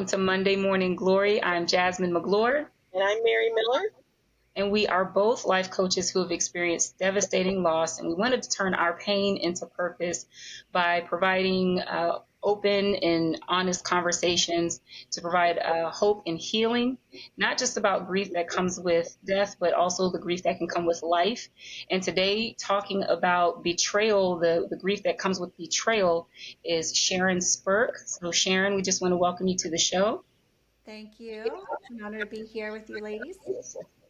welcome to Monday Morning Glory. I'm Jasmine McGlure, And I'm Mary Miller. and we are both life coaches who have experienced devastating loss, and we wanted to turn our pain into purpose by providing open and honest conversations to provide hope and healing, not just about grief that comes with death, but also the grief that can come with life. And today, talking about betrayal, the grief that comes with betrayal, is Sharon Spirk. So, Sharon, we just want to welcome you to the show. Thank you. It's an honor to be here with you ladies.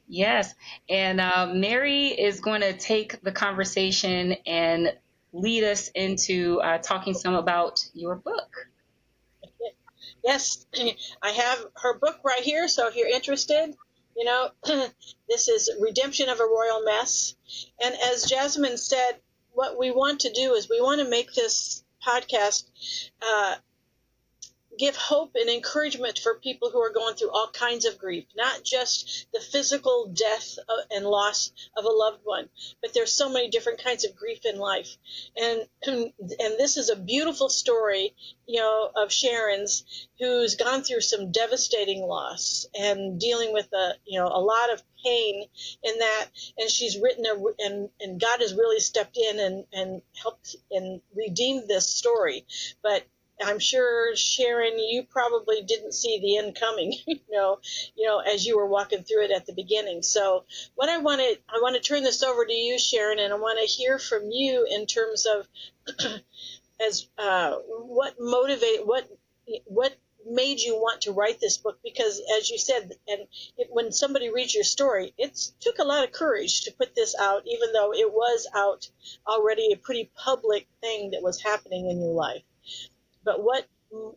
Yes. And Mary is going to take the conversation and lead us into talking some about your book. Yes, I have her book right here, so if you're interested, this is Redemption of a Royal Mess. And as Jasmine said, what we want to do is we want to make this podcast give hope and encouragement for people who are going through all kinds of grief, not just the physical death and loss of a loved one, but there's so many different kinds of grief in life. And this is a beautiful story, of Sharon's, who's gone through some devastating loss and dealing with a lot of pain in that. And she's written and God has really stepped in and helped and redeemed this story. But I'm sure, Sharon, you probably didn't see the end coming, as you were walking through it at the beginning. So what I want to turn this over to you, Sharon, and I want to hear from you in terms of what made you want to write this book? Because as you said, when somebody reads your story, it took a lot of courage to put this out, even though it was out already, a pretty public thing that was happening in your life. But what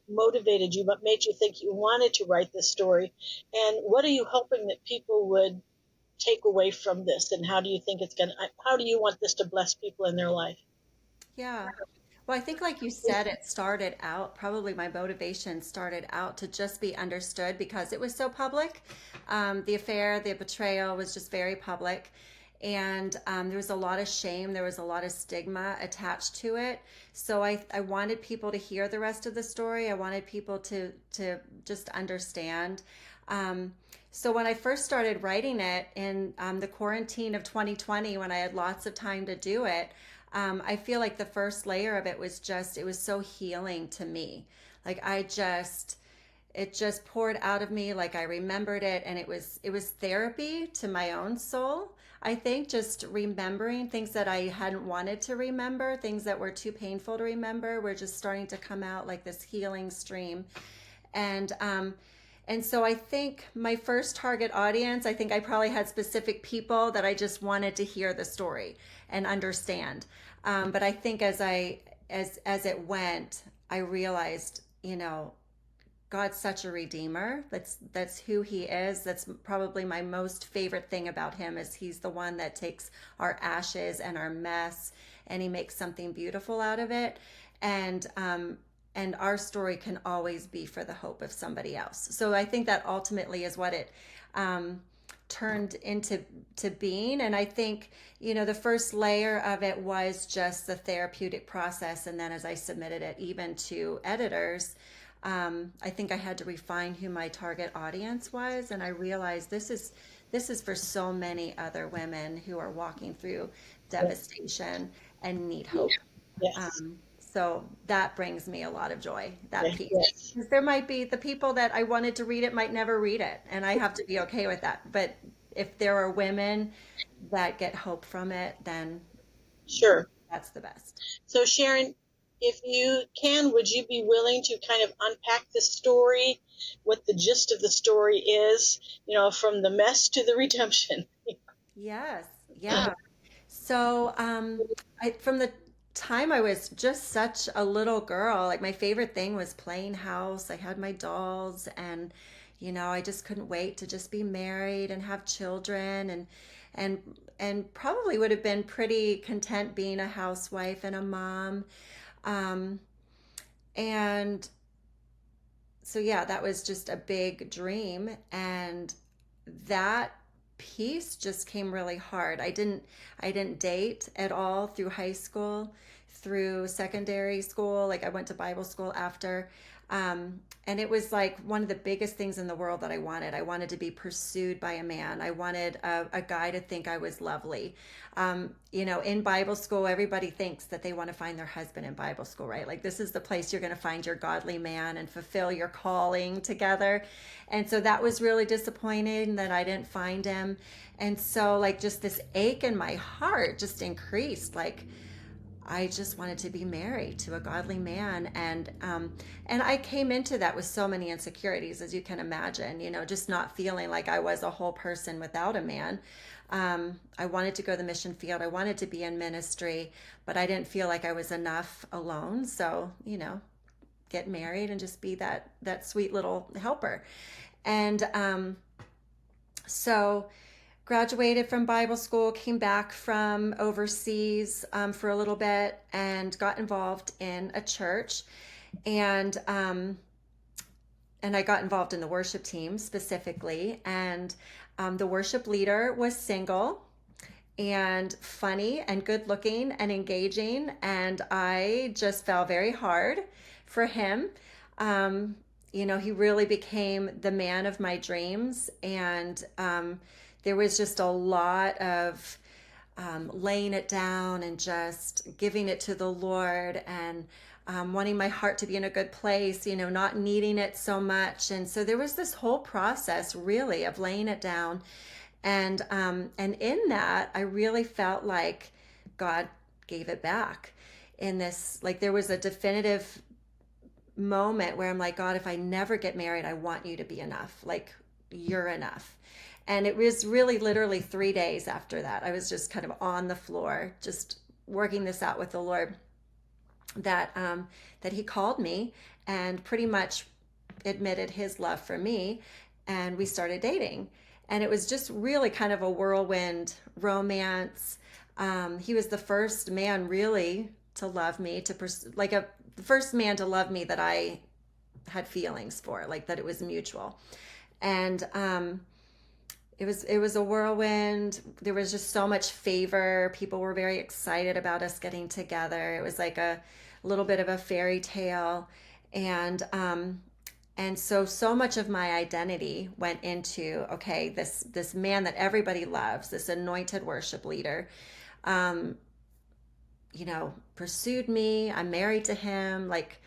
motivated you? What made you think you wanted to write this story? And what are you hoping that people would take away from this? And how do you think how do you want this to bless people in their life? Yeah. Well, I think, like you said, it started out, probably my motivation started out to just be understood because it was so public. The affair, the betrayal was just very public. And there was a lot of shame, there was a lot of stigma attached to it. So I wanted people to hear the rest of the story. I wanted people to just understand. So when I first started writing it in the quarantine of 2020, when I had lots of time to do it, I feel like the first layer of it was it was so healing to me. Like it just poured out of me, like I remembered it, and it was therapy to my own soul. I think just remembering things that I hadn't wanted to remember, things that were too painful to remember, were just starting to come out like this healing stream. And and so I think my first target audience, I think I probably had specific people that I just wanted to hear the story and understand. But I think as it went, I realized, God's such a redeemer. That's who he is. That's probably my most favorite thing about him is he's the one that takes our ashes and our mess and he makes something beautiful out of it. And our story can always be for the hope of somebody else. So I think that ultimately is what it turned into being. And I think, the first layer of it was just the therapeutic process. And then as I submitted it even to editors, I think I had to refine who my target audience was. And I realized this is for so many other women who are walking through devastation and need hope. Yes. So that brings me a lot of joy, that piece. Yes. Because there might be the people that I wanted to read it might never read it, and I have to be okay with that. But if there are women that get hope from it, then Sure. that's the best. So Sharon, if you can, would you be willing to kind of unpack the story, what the gist of the story is, from the mess to the redemption? Yes, yeah. So from the time I was just such a little girl, like my favorite thing was playing house. I had my dolls and I just couldn't wait to just be married and have children and probably would have been pretty content being a housewife and a mom. Um, and so yeah, that was just a big dream and that piece just came really hard. I didn't date at all through high school, through secondary school. Like I went to Bible school after. And it was like one of the biggest things in the world that I wanted. I wanted to be pursued by a man. I wanted a guy to think I was lovely. In Bible school, everybody thinks that they want to find their husband in Bible school, right? Like, this is the place you're going to find your godly man and fulfill your calling together. And so that was really disappointing that I didn't find him. And so, like, just this ache in my heart just increased. Like, I just wanted to be married to a godly man, and I came into that with so many insecurities, as you can imagine. Just not feeling like I was a whole person without a man. I wanted to go to the mission field. I wanted to be in ministry, but I didn't feel like I was enough alone. So, get married and just be that sweet little helper. And so graduated from Bible school, came back from overseas for a little bit, and got involved in a church, and I got involved in the worship team specifically, and the worship leader was single and funny and good looking and engaging, and I just fell very hard for him. He really became the man of my dreams, and there was just a lot of laying it down and just giving it to the Lord, and wanting my heart to be in a good place, not needing it so much. And so there was this whole process really of laying it down. And in that, I really felt like God gave it back in this, like, there was a definitive moment where I'm like, God, if I never get married, I want you to be enough. Like, you're enough. And it was really literally 3 days after that, I was just kind of on the floor, just working this out with the Lord, that he called me and pretty much admitted his love for me, and we started dating. And it was just really kind of a whirlwind romance. He was the first man really to love me, the first man to love me that I had feelings for, like that it was mutual. And it was a whirlwind. There was just so much favor. People were very excited about us getting together. It was like a little bit of a fairy tale. And so much of my identity went into, okay, this man that everybody loves, this anointed worship leader, pursued me. I'm married to him. Like,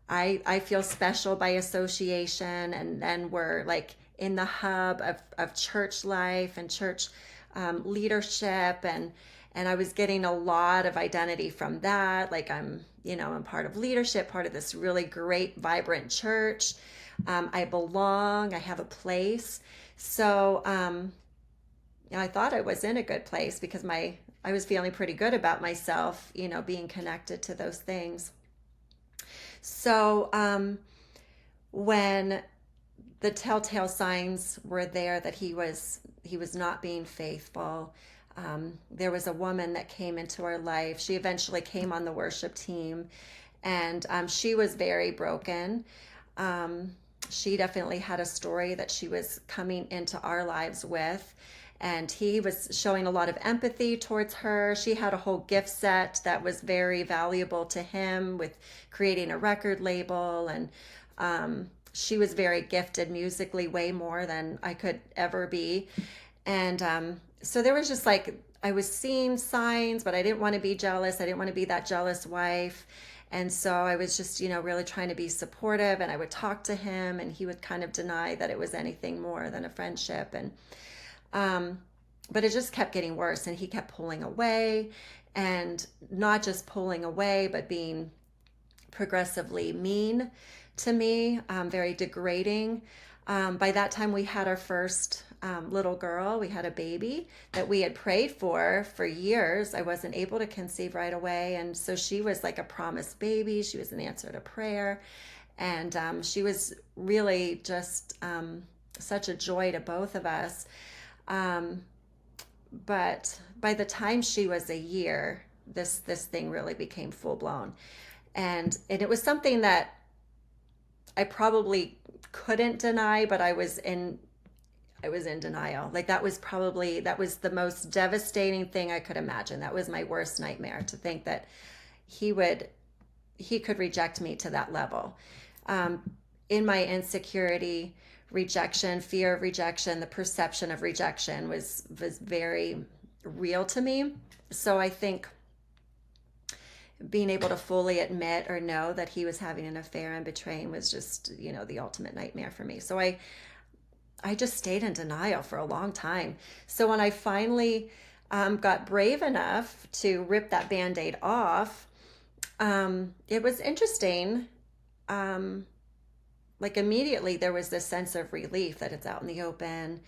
I feel special by association. And then we're like in the hub of church life and church leadership. And I was getting a lot of identity from that. Like, I'm part of leadership, part of this really great, vibrant church. I belong, I have a place. So I thought I was in a good place because I was feeling pretty good about myself, being connected to those things. So when the telltale signs were there that he was not being faithful, there was a woman that came into our life. She eventually came on the worship team, and she was very broken. She definitely had a story that she was coming into our lives with, and he was showing a lot of empathy towards her. She had a whole gift set that was very valuable to him, with creating a record label, and she was very gifted musically, way more than I could ever be. And so there was just like, I was seeing signs, but I didn't want to be jealous. I didn't want to be that jealous wife. And so I was just, really trying to be supportive, and I would talk to him, and he would kind of deny that it was anything more than a friendship. And but it just kept getting worse, and he kept pulling away, and not just pulling away, but being progressively mean to me, very degrading. By that time, we had our first little girl. We had a baby that we had prayed for years. I wasn't able to conceive right away. And so she was like a promised baby. She was an answer to prayer. And she was really just such a joy to both of us. But by the time she was a year, this thing really became full blown. And it was something that I probably couldn't deny, but I was in denial. Like, that was the most devastating thing I could imagine. That was my worst nightmare, to think that he could reject me to that level. um, in my insecurity, rejection, fear of rejection, the perception of rejection was very real to me. So I think being able to fully admit or know that he was having an affair and betraying was just, the ultimate nightmare for me. So I just stayed in denial for a long time. So when I finally got brave enough to rip that band-aid off, it was interesting. Um, like immediately there was this sense of relief that it's out in the open.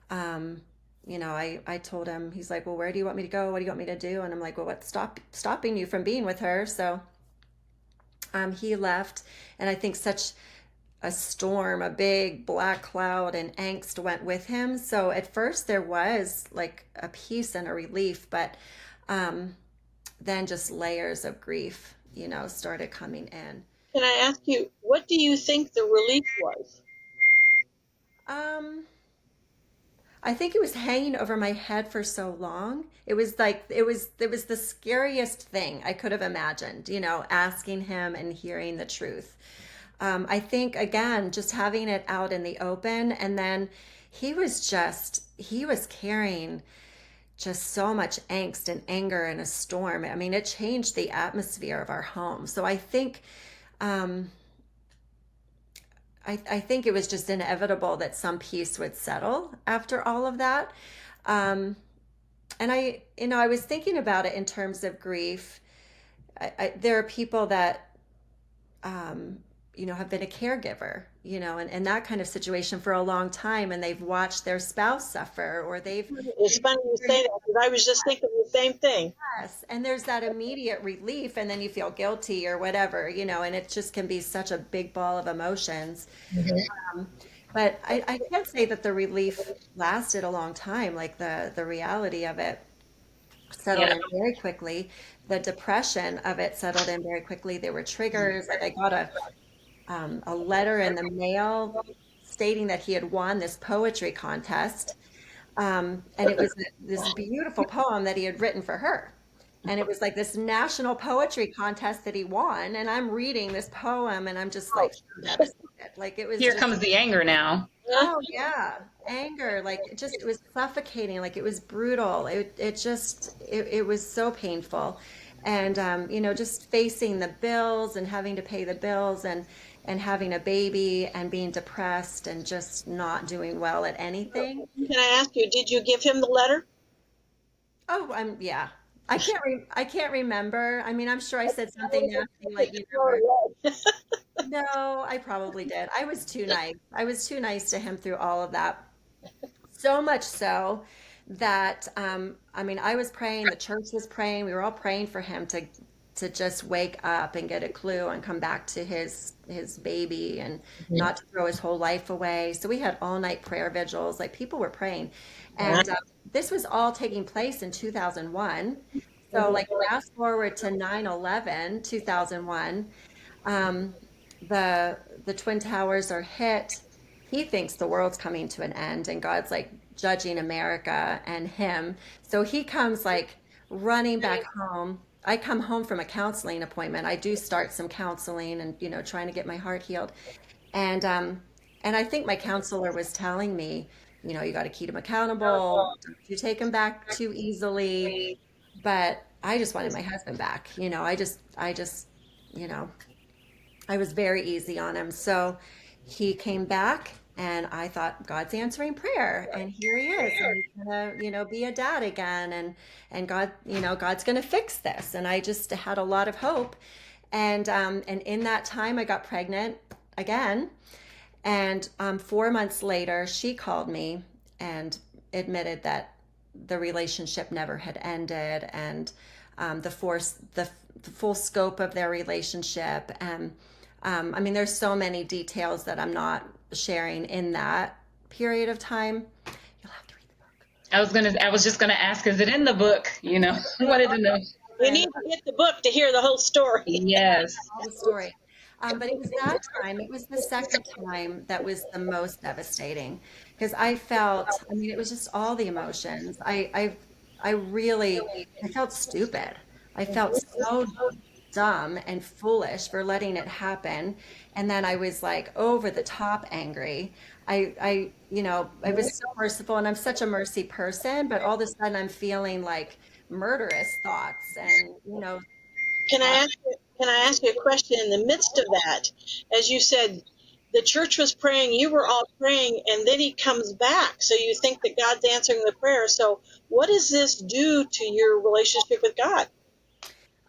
Um, I told him, he's like, well, where do you want me to go? What do you want me to do? And I'm like, well, what's stopping you from being with her? So he left, and I think such a storm, a big black cloud and angst went with him. So at first there was like a peace and a relief, but um, then just layers of grief, started coming in. Can I ask you, what do you think the relief was? Um, I think it was hanging over my head for so long. It was like it was the scariest thing I could have imagined, asking him and hearing the truth. I think again, just having it out in the open, and then he was carrying just so much angst and anger and a storm. I mean, it changed the atmosphere of our home. So um, I think it was just inevitable that some peace would settle after all of that. Um, and I was thinking about it in terms of grief. There are people that, um, have been a caregiver, and that kind of situation for a long time, and they've watched their spouse suffer, or they've It's funny you say that, because I was just thinking the same thing. yes, and there's that immediate relief, and then you feel guilty or whatever, and it just can be such a big ball of emotions. Mhm. Um, but I can't say that the relief lasted a long time. Like the reality of it settled Yeah. in very quickly. The depression of it settled in very quickly. There were triggers. Like I got a letter in the mail stating that he had won this poetry contest. And it was this beautiful poem that he had written for her. And it was like this national poetry contest that he won. And I'm reading this poem and I'm just like Ouch. so devastated. Like it was Here just, comes the anger now. Yeah. oh yeah, anger. Like it was suffocating. Like it was brutal. It was so painful. And, just facing the bills and having to pay the bills and having a baby and being depressed and just not doing well at anything. Can I ask you, did you give him the letter? Oh, yeah. I can't remember. I mean, I'm sure I said something nasty like, Throw it away. no, I probably did. I was too nice. I was too nice to him through all of that. So much so that I mean, I was praying, the church was praying, we were all praying for him to just wake up and get a clue and come back to his baby and Mhm. not to throw his whole life away. So we had all night prayer vigils, like people were praying. Yeah. And this was all taking place in 2001. So Mhm. like fast forward to 9/11, 2001, um, the Twin Towers are hit. He thinks the world's coming to an end and God's like judging America and him. So he comes like running back home. I come home from a counseling appointment. I do start some counseling and trying to get my heart healed. And I think my counselor was telling me, you got to keep him accountable. Don't you take him back too easily. But I just wanted my husband back. You know, I was very easy on him. So he came back and I thought God's answering prayer and here he is and he's gonna, be a dad again and God, God's gonna fix this. And I just had a lot of hope. And in that time I got pregnant again. And 4 months later, she called me and admitted that the relationship never had ended and the full scope of their relationship. And I mean, there's so many details that I'm not sharing in that period of time. You'll have to read the book. I was just gonna ask, is it in the book? I wanted to know. You need to get the book to hear the whole story. Yes. All the story. But it was that time, it was the second time that was the most devastating because I mean, it was just all the emotions. I really, I felt stupid. I felt so dumb and foolish for letting it happen. And then I was like over the top angry. I was so merciful and I'm such a mercy person, but all of a sudden I'm feeling like murderous thoughts and, Can I uh, ask you, can I ask you a question in the midst of that? As you said, the church was praying, you were all praying, and then he comes back. So you think that God's answering the prayer. So what does this do to your relationship with God?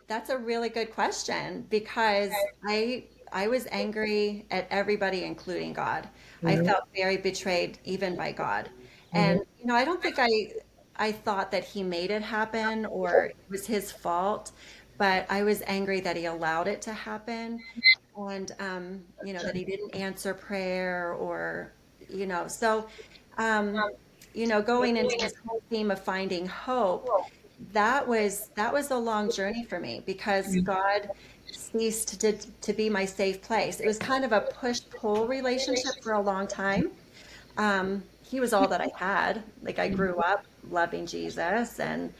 that's a really good question because I was angry at everybody, including God. I felt very betrayed even by God. And I don't think I thought that he made it happen or it was his fault, but I was angry that he allowed it to happen and that he didn't answer prayer or so going into this whole theme of finding hope, that was a long journey for me because God ceased to be my safe place. It was kind of a push-pull relationship for a long time. He was all that I had. Like I grew up loving Jesus and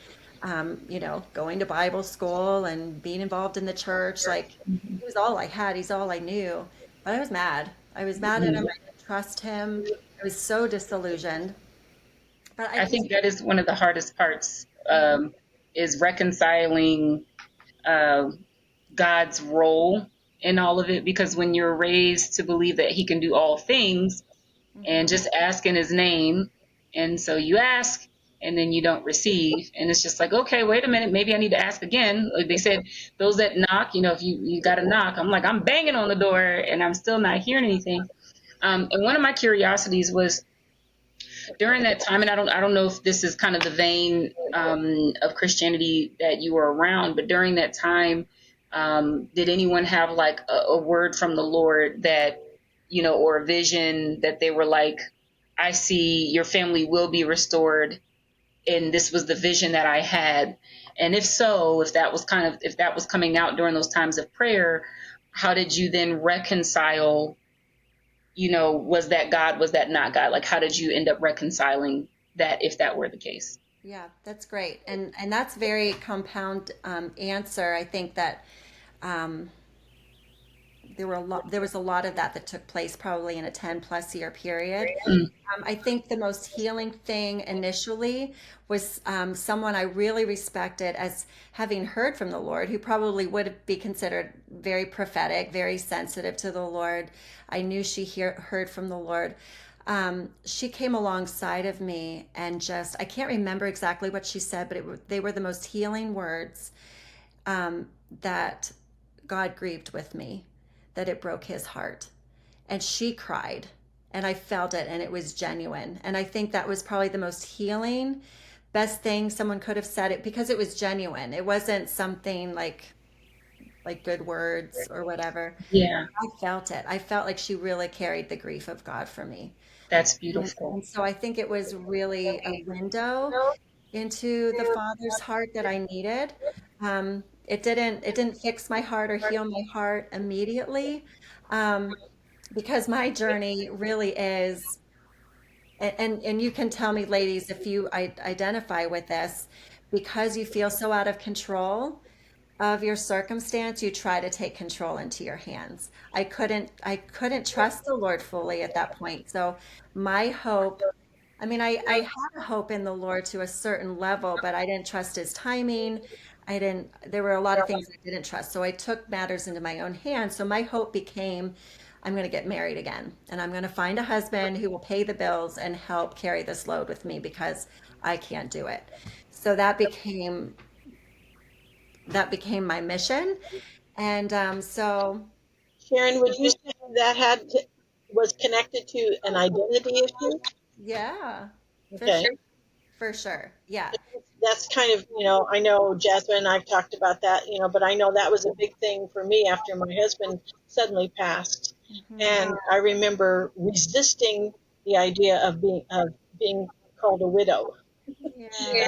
going to Bible school and being involved in the church. Like he was all I had. He's all I knew. But I was mad. I was mad at him. I didn't trust him. I was so disillusioned. But I I think, think that is one of the hardest parts, is reconciling uh, God's role in all of it. Because when you're raised to believe that He can do all things and mhm, just ask in His name, and so you ask and then you don't receive, and it's just like, okay, wait a minute, maybe I need to ask again. Like they said, those that knock, if you got to knock, I'm like, I'm banging on the door and I'm still not hearing anything. And one of my curiosities was during that time, and I don't know if this is kind of the vein of Christianity that you were around, but during that time, did anyone have like a word from the Lord that, or a vision that they were like, I see your family will be restored, and this was the vision that I had? And if so, if that was coming out during those times of prayer, how did you then reconcile, was that God, was that not God? Like, how did you end up reconciling that if that were the case? yeah, that's great. And that's very compound answer. I think that um, there was a lot of that took place probably in a 10 plus year period. Mm, I think the most healing thing initially was someone I really respected as having heard from the Lord, who probably would be considered very prophetic, very sensitive to the Lord. I knew heard from the Lord. She came alongside of me and I can't remember exactly what she said, but they were the most healing words that God grieved with me, that it broke his heart. And she cried, and I felt it, and it was genuine. And I think that was probably the most healing, best thing someone could have said it because it was genuine. It wasn't something like good words or whatever. yeah, I felt it. I felt like she really carried the grief of God for me. that's And, beautiful. and so I think it was really a window into the Father's heart that I needed. It didn't fix my heart or heal my heart immediately, um, because my journey really is, and you can tell me, ladies, if you identify with this, because you feel so out of control of your circumstance, you try to take control into your hands. I couldn't trust the Lord fully at that point. So my hope, I mean, I had a hope in the Lord to a certain level, but I didn't trust his timing. There were a lot of things I didn't trust. So I took matters into my own hands. So my hope became, I'm going to get married again and I'm going to find a husband who will pay the bills and help carry this load with me because I can't do it. So that became my mission. And so, Sharon, would you say that was connected to an identity issue? yeah, for Okay. sure, for sure. Yeah. That's kind of, I know Jasmine and I've talked about that, but I know that was a big thing for me after my husband suddenly passed. Hmm. And I remember resisting the idea of being called a widow. Yeah.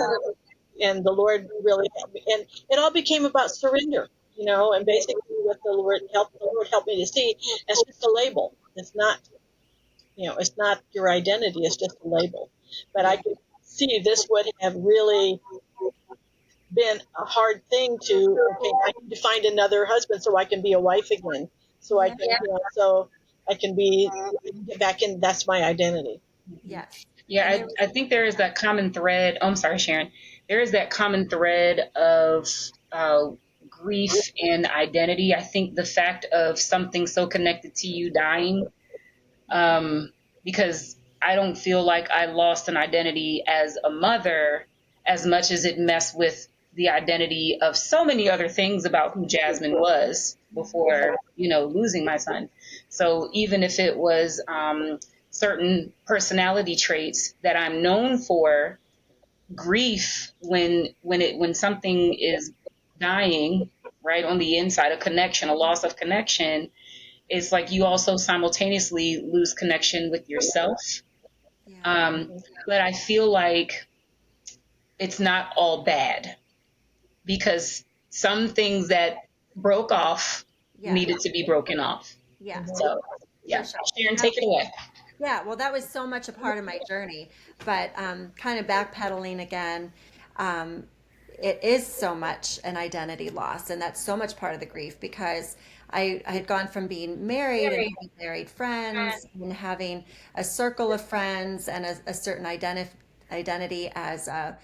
And the Lord really helped me. And it all became about surrender, and basically what the Lord helped me to see, it's just a label. It's not your identity, it's just a label. But I Yeah. could see this would have really been a hard thing to, okay, I need to find another husband so I can be a wife again. So I Yeah. can, so I can be, I can get back in. That's my identity. Yes. Yeah, And there I was, think there is that common thread. Oh, I'm sorry, Sharon. There is that common thread of grief and identity. I think the fact of something so connected to you dying, um, because I don't feel like I lost an identity as a mother as much as it messed with the identity of so many other things about who Jasmine was before, losing my son. So even if it was certain personality traits that I'm known for, grief when something is dying, right, on the inside, a connection, a loss of connection, it's like you also simultaneously lose connection with yourself. yeah. Um, but I feel like it's not all bad because some things that broke off Yeah. needed to be broken off. Yeah. So, For yeah. sure. Sharon, take it away. Yeah, well, that was so much a part of my journey, but kind of backpedaling again, um, it is so much an identity loss, and that's so much part of the grief because I had gone from being married and having married friends and having a circle of friends and a certain identity as a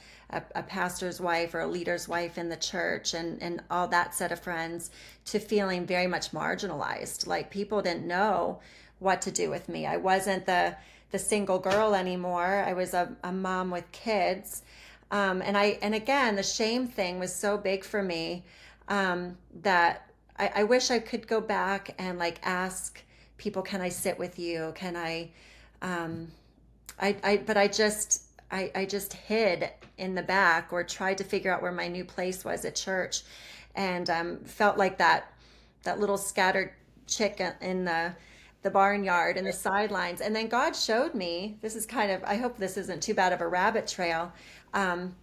pastor's wife or a leader's wife in the church and all that set of friends to feeling very much marginalized. Like people didn't know what to do with me. I wasn't the single girl anymore. I was a mom with kids. And again, the shame thing was so big for me that I wish I could go back and like ask people, can I sit with you? Can um, but I just hid in the back or tried to figure out where my new place was at church, and felt like that little scattered chick in the barnyard and the sidelines. And then God showed me, this is kind of, I hope this isn't too bad of a rabbit trail. Um,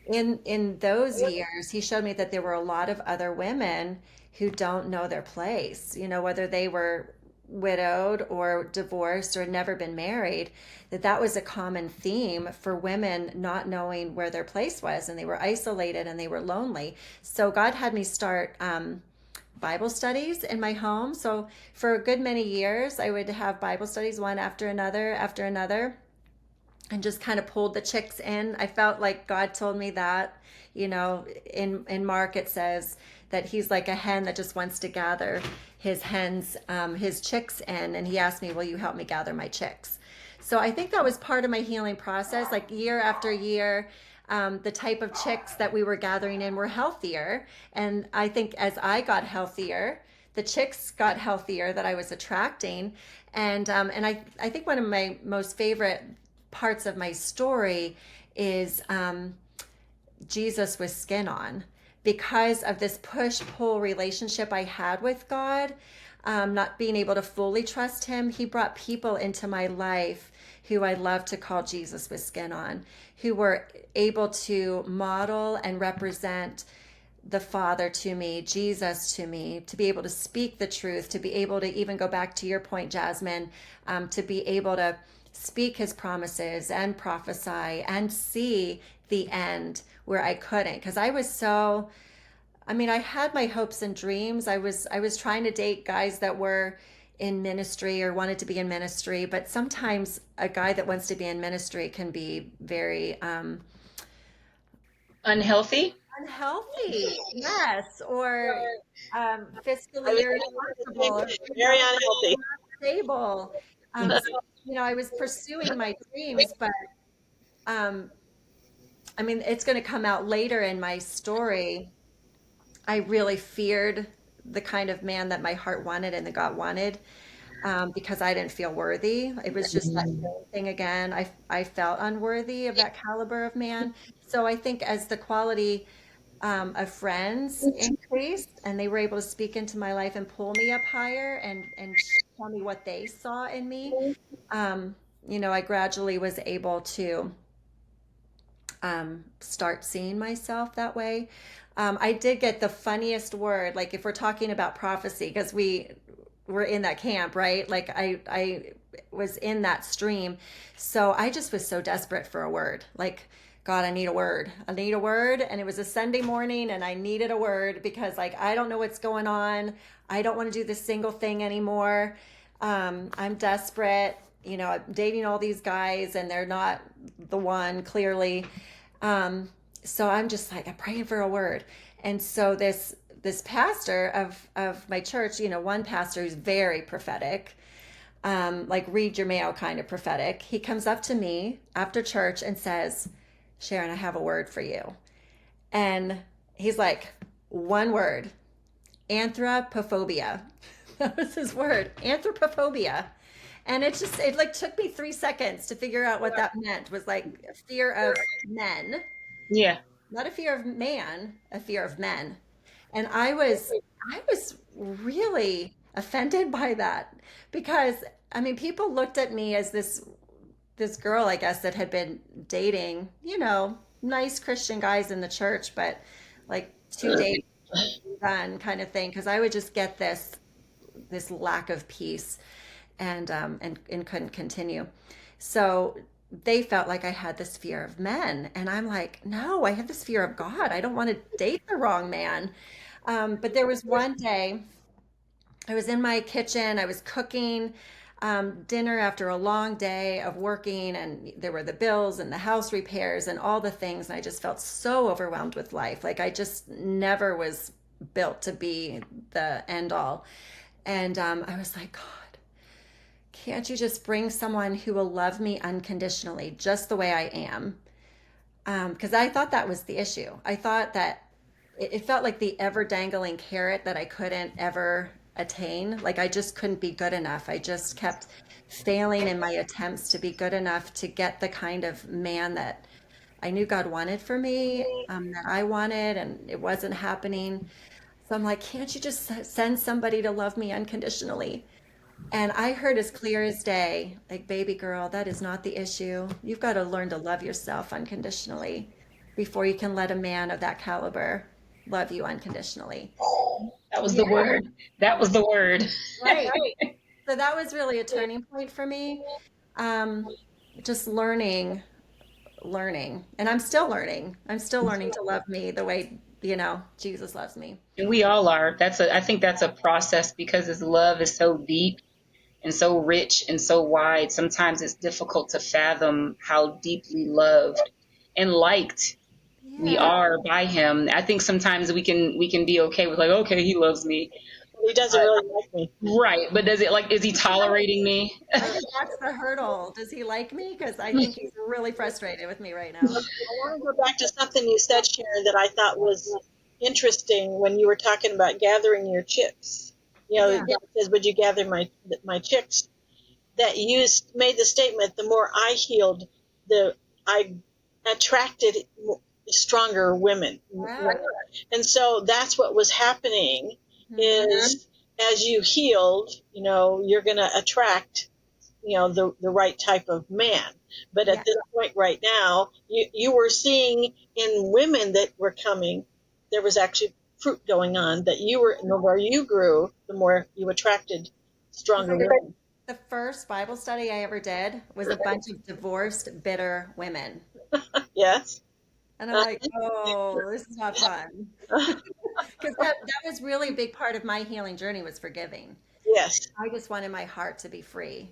in those years, he showed me that there were a lot of other women who don't know their place, whether they were widowed or divorced or never been married, that was a common theme for women not knowing where their place was, and they were isolated and they were lonely. So God had me start Bible studies in my home. So for a good many years, I would have Bible studies one after another, and just kind of pulled the chicks in. I felt like God told me that, in Mark it says that he's like a hen that just wants to gather his his chicks in, and he asked me, "Will you help me gather my chicks?" So I think that was part of my healing process. Like year after year, the type of chicks that we were gathering in were healthier, and I think as I got healthier, the chicks got healthier that I was attracting, and I think one of my most favorite parts of my story is Jesus with skin on, because of this push pull relationship I had with God, not being able to fully trust Him. He brought people into my life who I love to call Jesus with skin on, who were able to model and represent the Father to me, Jesus to me, to be able to speak the truth, to be able to even go back to your point, Jasmine, to be able to speak his promises and prophesy and see the end where I couldn't, because I was so, I mean, I had my hopes and dreams. I was trying to date guys that were in ministry or wanted to be in ministry, but sometimes a guy that wants to be in ministry can be very Unhealthy? unhealthy, yes, or I fiscally was thinking the same irresponsible or thing. Very unhealthy. stable. So, I was pursuing my dreams, but um, I mean, it's going to come out later in my story. I really feared the kind of man that my heart wanted and that God wanted, because I didn't feel worthy. It was just that same thing again. I felt unworthy of that caliber of man. So I think as the quality of friends increased and they were able to speak into my life and pull me up higher and tell me what they saw in me, um, I gradually was able to start seeing myself that way. I did get the funniest word, like if we're talking about prophecy, because we were in that camp, right? Like I was in that stream. So I just was so desperate for a word. Like, God, I need a word. I need a word. And it was a Sunday morning and I needed a word because like, I don't know what's going on. I don't want to do this single thing anymore. I'm desperate. You know, I'm dating all these guys and they're not the one clearly. So I'm just like, I'm praying for a word. And so this pastor of my church, you know, one pastor who's very prophetic, like read your mail kind of prophetic. He comes up to me after church and says, Sharon, I have a word for you. And he's like, one word, anthropophobia. That was his word, anthropophobia. And it like took me 3 seconds to figure out what that meant. Was like a fear of men, Yeah. not a fear of man, a fear of men. And I was really offended by that because I mean people looked at me as this girl, I guess, that had been dating, you know, nice Christian guys in the church, but like 2 days done kind of thing. Because I would just get this lack of peace and couldn't continue. So they felt like I had this fear of men, and I'm like, no, I have this fear of God. I don't want to date the wrong man. But there was one day I was in my kitchen, I was cooking dinner after a long day of working, and there were the bills and the house repairs and all the things. And I just felt so overwhelmed with life. Like I just never was built to be the end all. And I was like, God, can't you just bring someone who will love me unconditionally, just the way I am? Because I thought that was the issue. I thought that it felt like the ever dangling carrot that I couldn't ever attain. Like I just couldn't be good enough. I just kept failing in my attempts to be good enough to get the kind of man that I knew God wanted for me, that I wanted, and it wasn't happening. So I'm like, can't you just send somebody to love me unconditionally? And I heard as clear as day, like, baby girl, that is not the issue. You've got to learn to love yourself unconditionally before you can let a man of that caliber love you unconditionally. That was Yeah, the word. That was the word. right. So that was really a turning point for me. Um, just learning. And I'm still learning. I'm still learning to love me the way, you know, Jesus loves me. And we all are. I think that's a process because his love is so deep and so rich and so wide. Sometimes it's difficult to fathom how deeply loved and liked we Yeah. are by him. I think sometimes we can be okay with like, okay, he loves me. He doesn't really like me. Right. But does it like, is he tolerating me? I think that's the hurdle. Does he like me? Because I think he's really frustrated with me right now. I want to go back to something you said, Sharon, that I thought was interesting when you were talking about gathering your chicks. You know, Yeah. God says, "Would you gather my chicks?" That you made the statement. The more I healed, I attracted stronger women, Wow. and so that's what was happening. Is as you healed, you know, you're going to attract, you know, the right type of man. But Yeah. at this point right now, you were seeing in women that were coming, there was actually fruit going on that you were, the more you grew, the more you attracted stronger women. The first Bible study I ever did was a bunch of divorced, bitter women. Yes. And I'm like, oh, this is not fun. Because that was really a big part of my healing journey was forgiving. Yes. I just wanted my heart to be free.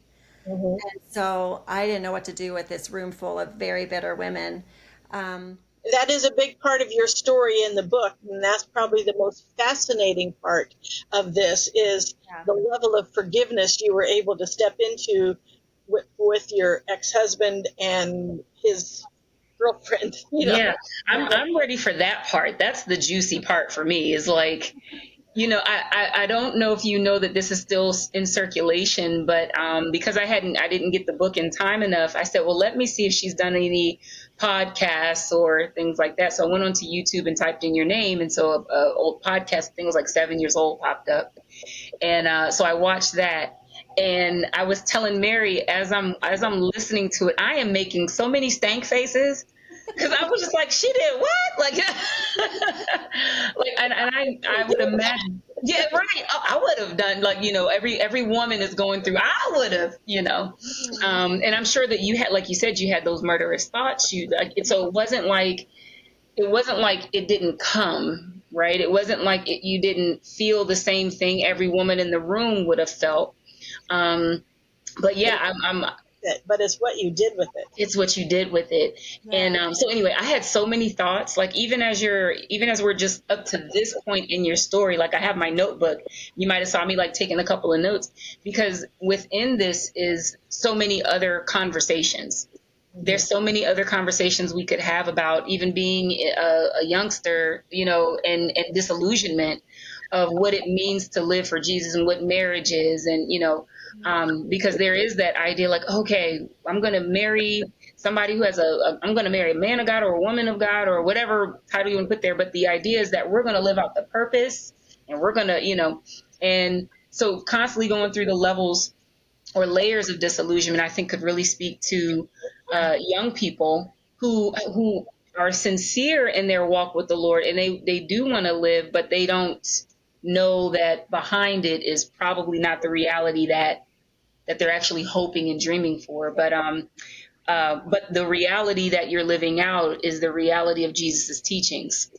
Mhm. And so I didn't know what to do with this room full of very bitter women. Um, That is a big part of your story in the book, and that's probably the most fascinating part of this is yeah. the level of forgiveness you were able to step into with your ex-husband and his girlfriend. You know, Yeah. I'm ready for that part. That's the juicy part for me is like, I don't know if you know that this is still in circulation, but because I didn't get the book in time enough, I said, well, let me see if she's done any podcasts or things like that. So I went onto YouTube and typed in your name. And so a old podcast, I think it was like 7 years old, popped up. And so I watched that. And I was telling Mary as I'm listening to it, I am making so many stank faces because I was just like, she did what? Like, like, and I would imagine. Yeah, right. I would have done like, every woman is going through. I would have. Mhm. And I'm sure that you had, like you said, you had those murderous thoughts. So it wasn't like it didn't come, right? It wasn't like you didn't feel the same thing every woman in the room would have felt. Um, but But yeah, I'm it's what you did with it. it's what you did with it. And Yeah. so anyway, I had so many thoughts, like even as we're just up to this point in your story, like I have my notebook. You might have saw me like taking a couple of notes, because within this is so many other conversations. Mm-hmm. There's so many other conversations we could have about even being a youngster, and disillusionment of what it means to live for Jesus and what marriage is. And, because there is that idea like, okay, I'm going to marry somebody who I'm going to marry a man of God or a woman of God or whatever title you want to put there. But the idea is that we're going to live out the purpose, and we're going to, and so constantly going through the levels or layers of disillusionment, I think could really speak to young people who are sincere in their walk with the Lord, and they do want to live, but they don't know that behind it is probably not the reality that they're actually hoping and dreaming for. But the reality that you're living out is the reality of Jesus's teachings.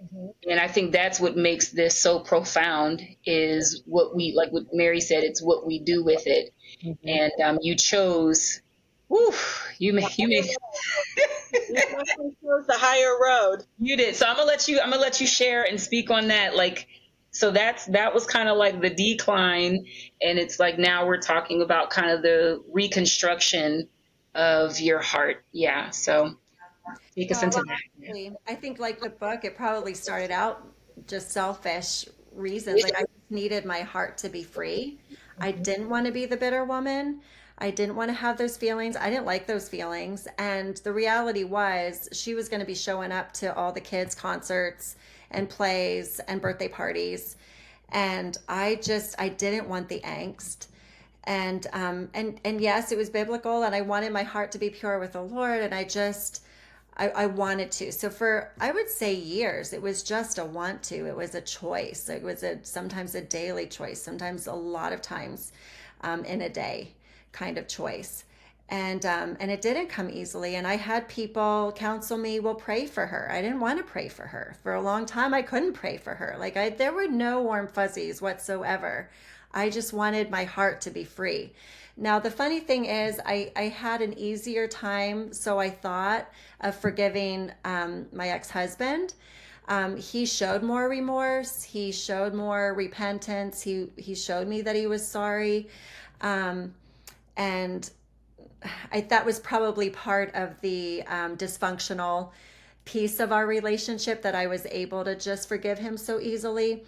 Mm-hmm. And I think that's what makes this so profound, is like what Mary said, it's what we do with it. Mm-hmm. And you chose, whew, You definitely chose the higher road. you did. So I'm gonna let you share and speak on that. Like, so that was kind of like the decline, and it's like now we're talking about kind of the reconstruction of your heart. Yeah. So take us Well, into that. Yeah. honestly, I think like the book, it probably started out just selfish reasons. Like I just needed my heart to be free. I didn't want to be the bitter woman. I didn't want to have those feelings. I didn't like those feelings. And the reality was she was going to be showing up to all the kids' concerts and plays and birthday parties. And I didn't want the angst. And yes, it was biblical, and I wanted my heart to be pure with the Lord, and I wanted to. So for, I would say, years, it was just a want to. It was a choice. It was sometimes a daily choice, sometimes a lot of times in a day kind of choice. And it didn't come easily. And I had people counsel me, well, pray for her. I didn't want to pray for her. For a long time, I couldn't pray for her. There were no warm fuzzies whatsoever. I just wanted my heart to be free. Now, the funny thing is, I had an easier time, so I thought, of forgiving my ex husband. He showed more remorse, he showed more repentance, he showed me that he was sorry. And that was probably part of the dysfunctional piece of our relationship, that I was able to just forgive him so easily.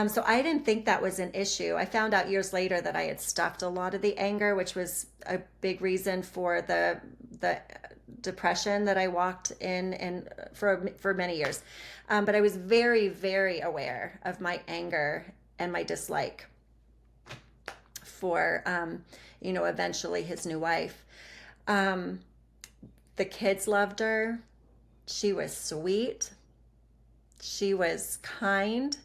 So I didn't think that was an issue. I found out years later that I had stuffed a lot of the anger, which was a big reason for the depression that I walked in and for many years. But I was very, very aware of my anger and my dislike for, eventually his new wife. The kids loved her. She was sweet. She was kind.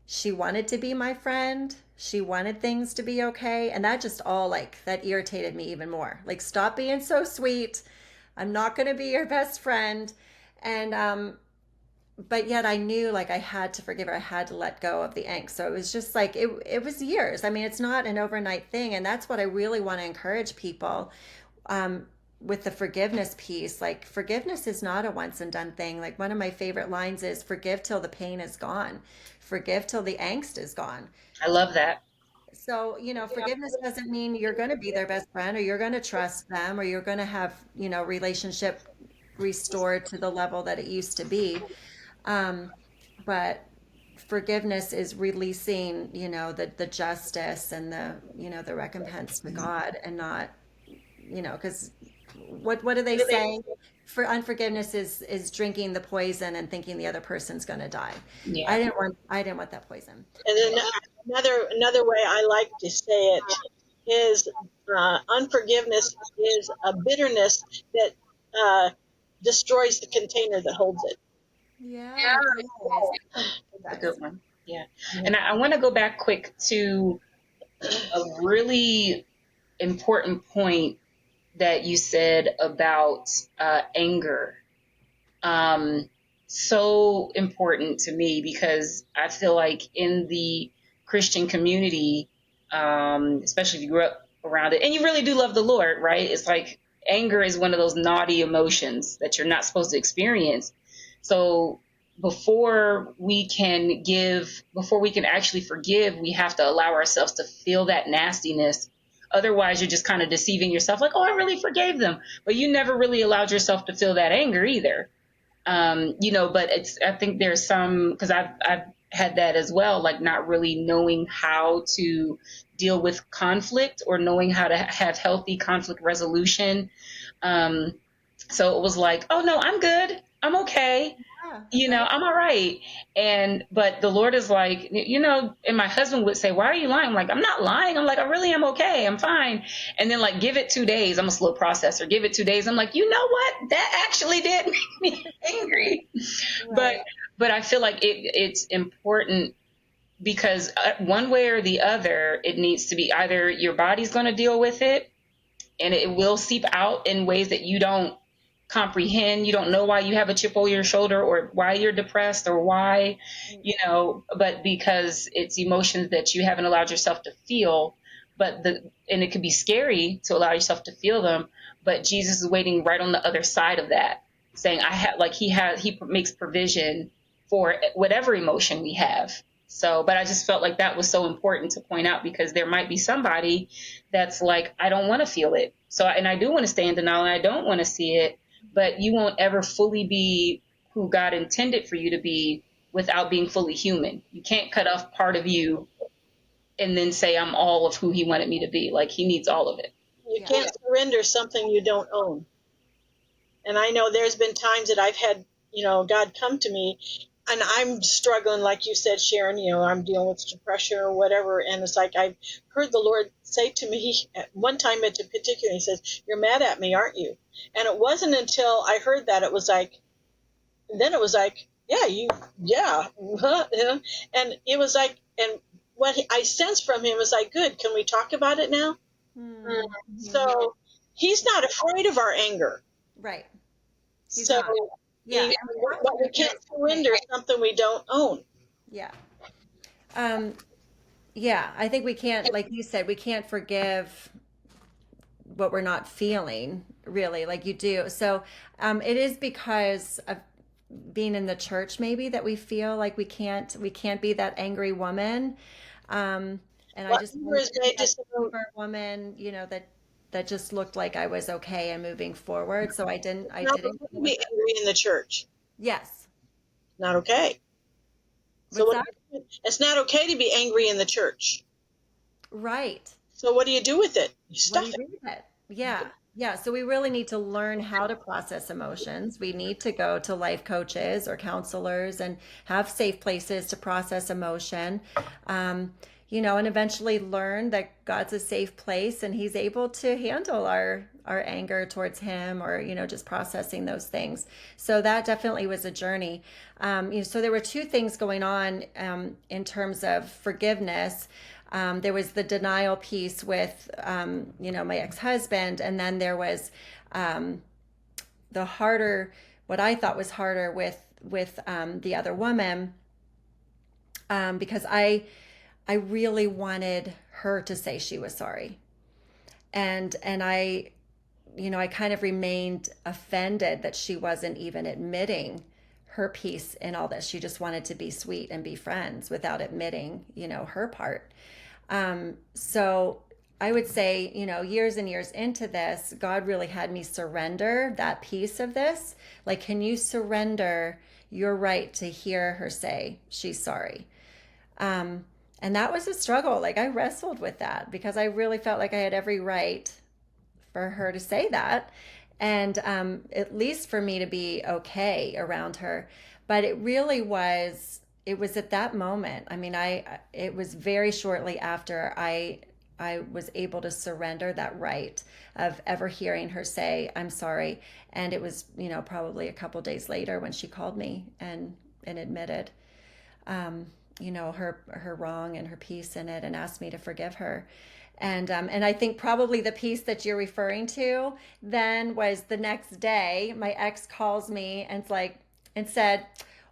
She wanted to be my friend. She wanted things to be okay. And that just all that irritated me even more. Like, stop being so sweet. I'm not going to be your best friend. And, but yet I knew I had to forgive her. I had to let go of the angst. So it was just it was years. I mean, it's not an overnight thing. And that's what I really want to encourage people. With the forgiveness piece, forgiveness is not a once and done thing. Like, one of my favorite lines is, forgive till the pain is gone, forgive till the angst is gone. I love that. So, forgiveness doesn't mean you're going to be their best friend, or you're going to trust them, or you're going to have, relationship restored to the level that it used to be. Um, but forgiveness is releasing, the justice and the recompense to God, and not, because what do they say? For unforgiveness is drinking the poison and thinking the other person's going to die. Yeah. I didn't want that poison. And then another way I like to say it is, unforgiveness is a bitterness that destroys the container that holds it. Yeah, Yeah. it does. It That's a does. good one. Yeah. And I want to go back quick to a really important point that you said about anger. Um, so important to me because I feel like in the Christian community, especially if you grew up around it and you really do love the Lord, right? It's like anger is one of those naughty emotions that you're not supposed to experience. So before we can actually forgive, we have to allow ourselves to feel that nastiness. Otherwise, you're just kind of deceiving yourself like, oh, I really forgave them. But you never really allowed yourself to feel that anger either. But I think there's some, because I've had that as well, like not really knowing how to deal with conflict or knowing how to have healthy conflict resolution. Um, so it was like, oh no, I'm good. I'm okay. Yeah, right. I'm all right. But the Lord is like, and my husband would say, why are you lying? I'm like, I'm not lying. I'm like, I really am okay. I'm fine. And then like, give it 2 days. I'm a slow processor. Give it 2 days. I'm like, you know what? That actually did make me angry. But, Right. but I feel like it's important because one way or the other, it needs to be either your body's going to deal with it and it will seep out in ways that you don't comprehend. You don't know why you have a chip over your shoulder or why you're depressed or why, but because it's emotions that you haven't allowed yourself to feel. And it could be scary to allow yourself to feel them, but Jesus is waiting right on the other side of that, saying, he makes provision for whatever emotion we have. So, but I just felt like that was so important to point out because there might be somebody that's like, I don't want to feel it. So, and I do want to stay in denial and I don't want to see it, but you won't ever fully be who God intended for you to be without being fully human. You can't cut off part of you and then say, I'm all of who he wanted me to be. Like he needs all of it. You Yeah. can't surrender something you don't own. And I know there's been times that I've had, God come to me and I'm struggling, like you said, Sharon, I'm dealing with depression or whatever. And it's like, I've heard the Lord say to me at one time in particular, he says, you're mad at me, aren't you? And it wasn't until I heard that it was like, then it was like, yeah. And it was like, and what I sensed from him was like, good, can we talk about it now? Mm-hmm. So he's not afraid of our anger. Right. He's So, not. Yeah. And we have to but we remember can't something. surrender something we don't own. Yeah. Um, yeah, I think we can't, like you said, we can't forgive what we're not feeling, really, like you do. So, it is because of being in the church, maybe, that we feel like we can't be that angry woman. And I What just anger wanted is to be made to that sober woman, that just looked like I was okay and moving forward. So I not didn't okay go to with be it. angry in the church. Yes. Not okay. So What's what? that? It's not okay to be angry in the church. Right. So what do you do with it? You What do stuff you it. do with it? Yeah. Yeah. So we really need to learn how to process emotions. We need to go to life coaches or counselors and have safe places to process emotion. Um, and eventually learn that God's a safe place and he's able to handle our anger towards him, or just processing those things. So that definitely was a journey. So there were two things going on in terms of forgiveness. There was the denial piece with, my ex-husband, and then there was the harder, what I thought was harder with the other woman, because I really wanted her to say she was sorry, and I kind of remained offended that she wasn't even admitting her piece in all this. She just wanted to be sweet and be friends without admitting, her part. So I would say, years and years into this, God really had me surrender that piece of this. Like, can you surrender your right to hear her say she's sorry? Um, and that was a struggle. Like, I wrestled with that because I really felt like I had every right for her to say that. And at least for me to be okay around her. But it was at that moment. I mean, it was very shortly after I was able to surrender that right of ever hearing her say, I'm sorry. And it was, probably a couple days later when she called me and admitted. Um, her wrong and her piece in it, and asked me to forgive her. And I think probably the piece that you're referring to then was the next day, my ex calls me and said,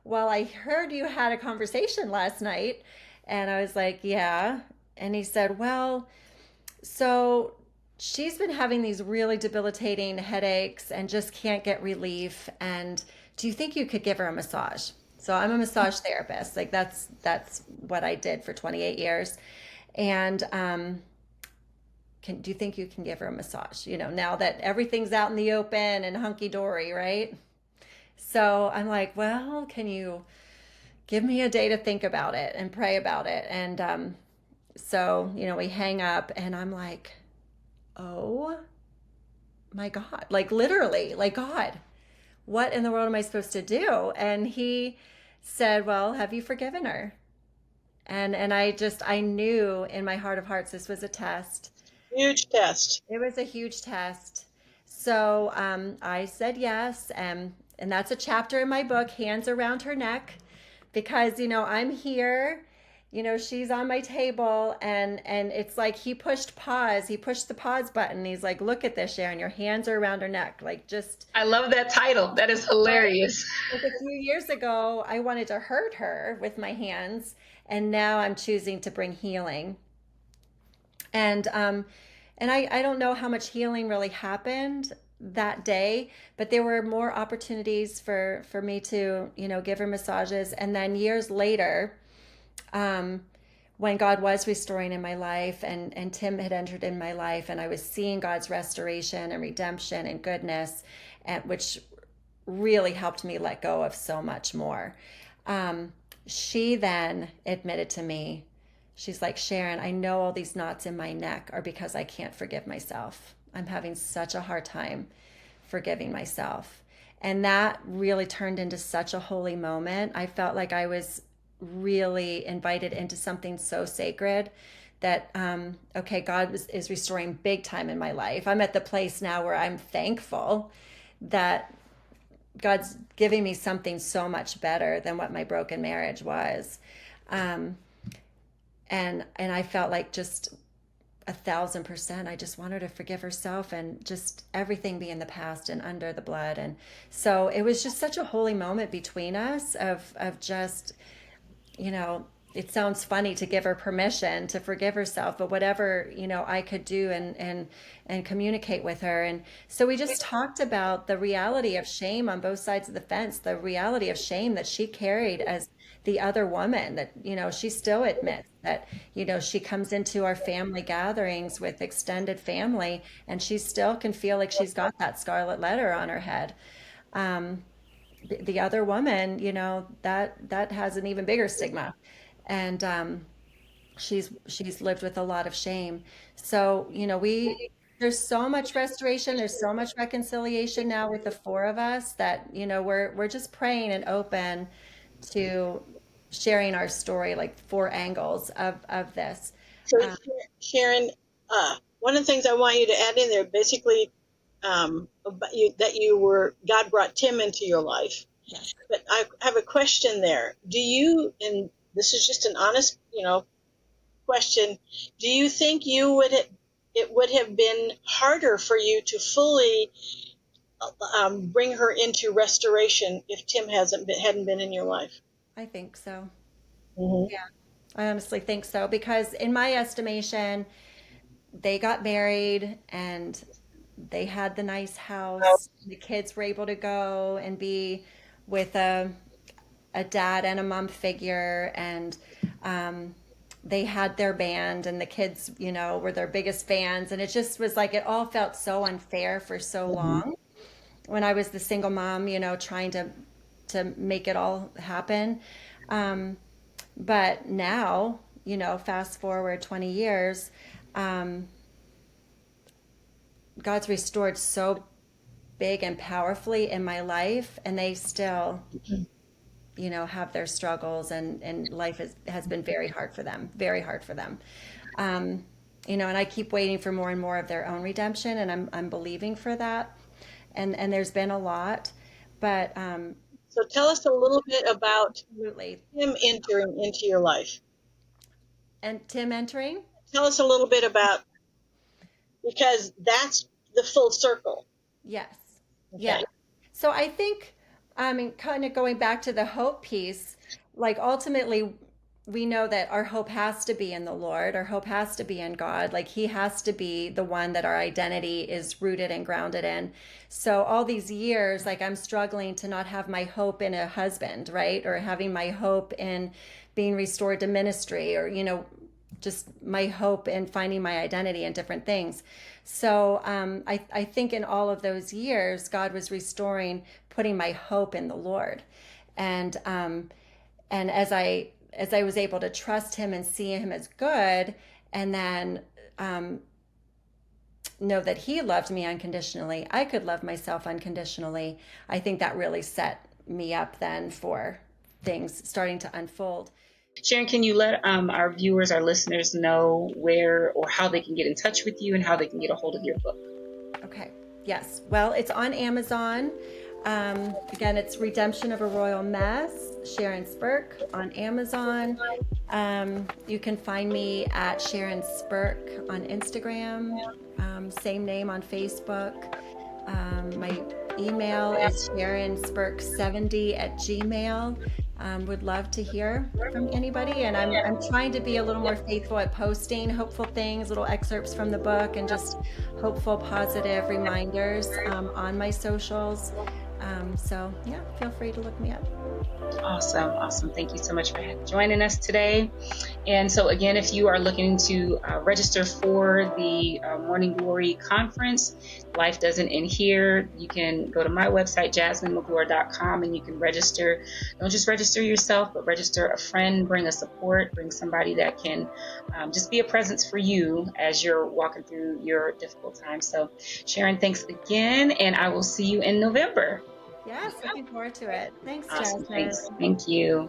"Well, I heard you had a conversation last night." And I was like, "Yeah." And he said, "Well, so she's been having these really debilitating headaches and just can't get relief. And do you think you could give her a massage?" So I'm a massage therapist. Like that's what I did for 28 years. And do you think you can give her a massage? Now that everything's out in the open and hunky dory, right? So I'm like, "Well, can you give me a day to think about it and pray about it?" And so we hang up, and I'm like, "Oh my God," like literally, like, "God, what in the world am I supposed to do?" And he said, "Well, have you forgiven her?" And I knew in my heart of hearts this was a test. Huge test. It was a huge test. So I said yes, and that's a chapter in my book, Hands Around Her Neck, because I'm here. She's on my table, and it's like he pushed pause. He pushed the pause button. He's like, "Look at this, Sharon. Your hands are around her neck." Like, just I love that title. That is right. hilarious. Like a few years ago, I wanted to hurt her with my hands, and now I'm choosing to bring healing. And I don't know how much healing really happened that day, but there were more opportunities for me to give her massages. And then years later, um, when God was restoring in my life, and Tim had entered in my life, and I was seeing God's restoration and redemption and goodness, and which really helped me let go of so much more. She then admitted to me, she's like, "Sharon, I know all these knots in my neck are because I can't forgive myself. I'm having such a hard time forgiving myself." And that really turned into such a holy moment. I felt like I was really invited into something so sacred that, okay, God is restoring big time in my life. I'm at the place now where I'm thankful that God's giving me something so much better than what my broken marriage was. Um, and I felt like just 1,000%. I just want her to forgive herself and just everything be in the past and under the blood. And so it was just such a holy moment between us of just, you know, it sounds funny to give her permission to forgive herself, but whatever, I could do and communicate with her. And so we just talked about the reality of shame on both sides of the fence, the reality of shame that she carried as the other woman, that, she still admits that, she comes into our family gatherings with extended family, and she still can feel like she's got that scarlet letter on her head. Um, the other woman, that has an even bigger stigma. And she's lived with a lot of shame. So, we there's so much restoration, there's so much reconciliation now with the four of us that, we're just praying and open to sharing our story, like four angles of this. So, Um, Sharon, one of the things I want you to add in there, basically, that God brought Tim into your life. yes, But I have a question there. Do you, and this is just an honest, question, do you think it would have been harder for you to fully bring her into restoration if Tim hadn't been in your life? I think so. Mm-hmm. Yeah, I honestly think so, because in my estimation, they got married and they had the nice house. The kids were able to go and be with a dad and a mom figure, and um, they had their band, and the kids, were their biggest fans. And it just was like it all felt so unfair for so long when I was the single mom, trying to make it all happen. Um, but now, fast forward 20 years, um, God's restored so big and powerfully in my life, and they still, have their struggles, and life has been very hard for them, very hard for them. Um, and I keep waiting for more and more of their own redemption, and I'm believing for that. And there's been a lot, but So tell us a little bit about Absolutely. him entering into your life. And Tim entering? Tell us a little bit about, because that's the full circle. Yes. Okay. Yeah. So I think, I mean, kind of going back to the hope piece, like ultimately, we know that our hope has to be in the Lord. Our hope has to be in God. Like He has to be the one that our identity is rooted and grounded in. So all these years, like I'm struggling to not have my hope in a husband, right? Or having my hope in being restored to ministry, or, just my hope in finding my identity in different things. So I think in all of those years, God was restoring, putting my hope in the Lord, and as I was able to trust Him and see Him as good, and then know that He loved me unconditionally, I could love myself unconditionally. I think that really set me up then for things starting to unfold. Sharon, can you let our viewers, our listeners know where or how they can get in touch with you and how they can get a hold of your book? Okay. Yes. Well, it's on Amazon. Again, it's Redemption of a Royal Mess, Sharon Spirk on Amazon. You can find me at Sharon Spirk on Instagram, same name on Facebook. My email is sharonspirk70@gmail. Would love to hear from anybody, and I'm trying to be a little more faithful at posting hopeful things, little excerpts from the book, and just hopeful, positive reminders on my socials. So yeah, feel free to look me up. Awesome. Awesome. Thank you so much for joining us today. And so again, if you are looking to register for the Morning Glory Conference, Life Doesn't End Here, you can go to my website, jasminemclure.com, and you can register. Don't just register yourself, but register a friend, bring a support, bring somebody that can just be a presence for you as you're walking through your difficult time. So Sharon, thanks again, and I will see you in November. Yes, looking forward to it. Thanks, Awesome. Jasmine. Thanks. Thank you.